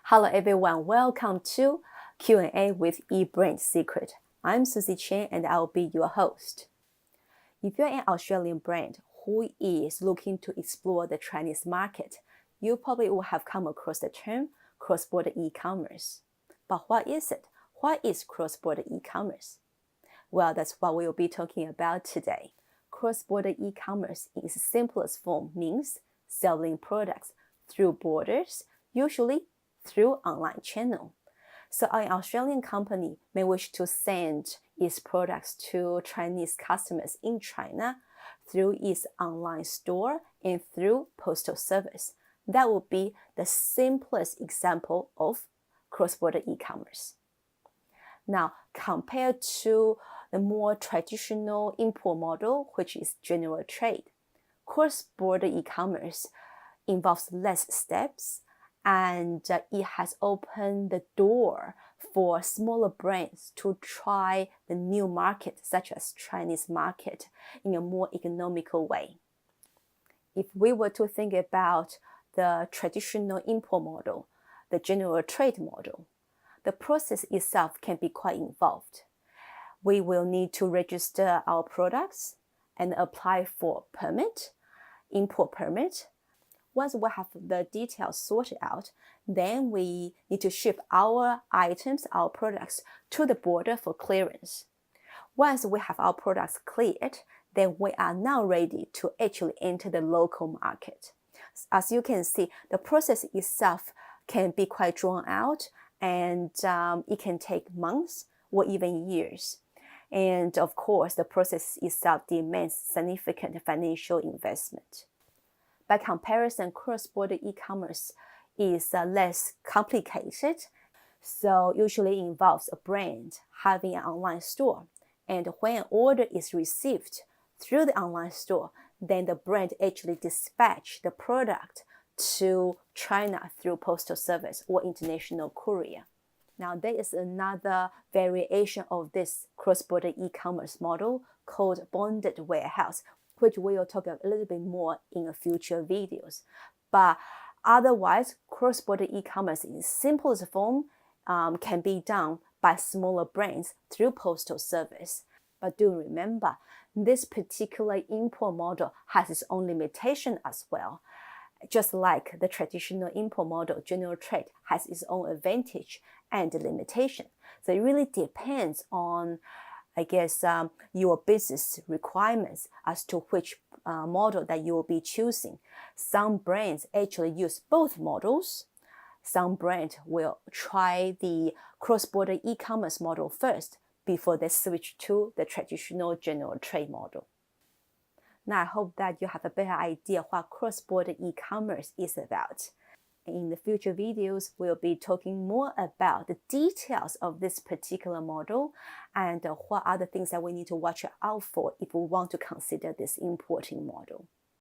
Hello everyone, welcome to Q&A with eBrand Secret. I'm Suzi Chen and I'll be your host. If you're an Australian brand who is looking to explore the Chinese market, you probably will have come across the term cross-border e-commerce. But what is it? What is cross-border e-commerce? Well, that's what we'll be talking about today. Cross-border e-commerce in its simplest form means selling products through borders, usually through online channel. So an Australian company may wish to send its products to Chinese customers in China through its online store and through postal service. That would be the simplest example of cross-border e-commerce. Now, compared to the more traditional import model, which is general trade, cross-border e-commerce involves less steps, and it has opened the door for smaller brands to try the new market, such as Chinese market, in a more economical way. If we were to think about the traditional import model, the general trade model, the process itself can be quite involved. We will need to register our products and apply for permit, import permit. Once we have the details sorted out, then we need to ship our items, our products, to the border for clearance. Once we have our products cleared, then we are now ready to actually enter the local market. As you can see, the process itself can be quite drawn out, and it can take months or even years. And of course, the process itself demands significant financial investment. By comparison, cross-border e-commerce is less complicated, so usually involves a brand having an online store. And when an order is received through the online store, then the brand actually dispatch the product to China through postal service or international courier. Now, there is another variation of this cross-border e-commerce model called bonded warehouse, which we will talk a little bit more in future videos. But otherwise, cross-border e-commerce in its simplest form can be done by smaller brands through postal service. But do remember, this particular import model has its own limitation as well. Just like the traditional import model, general trade has its own advantage and limitation. So it really depends on, I guess, your business requirements as to which model that you will be choosing. Some brands actually use both models. Some brands will try the cross-border e-commerce model first before they switch to the traditional general trade model. Now, I hope that you have a better idea what cross-border e-commerce is about. In the future videos, we'll be talking more about the details of this particular model and what are the things that we need to watch out for if we want to consider this importing model.